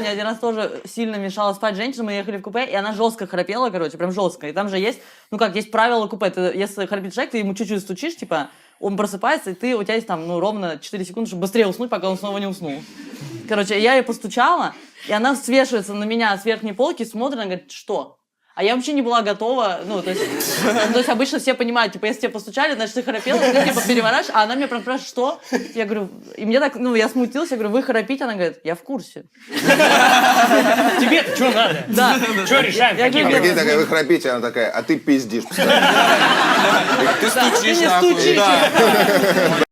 мне один раз тоже сильно мешало спать женщина, мы ехали в купе, и она жестко храпела, короче, прям жестко. И там же есть, ну как, есть правила купе. Ты, если храпит человек, ты ему чуть-чуть стучишь, типа, он просыпается, и у тебя есть там, ну, ровно 4 секунды, чтобы быстрее уснуть, пока он снова не уснул. Короче, я ей постучала, и она свешивается на меня с верхней полки, смотрит, она говорит, что? А я вообще не была готова, ну, то есть обычно все понимают, типа, если тебе постучали, значит, ты храпела, ты, типа, переворачиваешь, а она меня прям спрашивает, что? Я говорю, и мне так, ну, я смутилась, я говорю, вы храпите? Она говорит, я в курсе. Тебе-то что надо? Да. Что решаем? Я Какие говорю, Прикинь, такая, вы храпите, она такая, а ты пиздишь. Ты стучишь не нахуй. стучи. Да.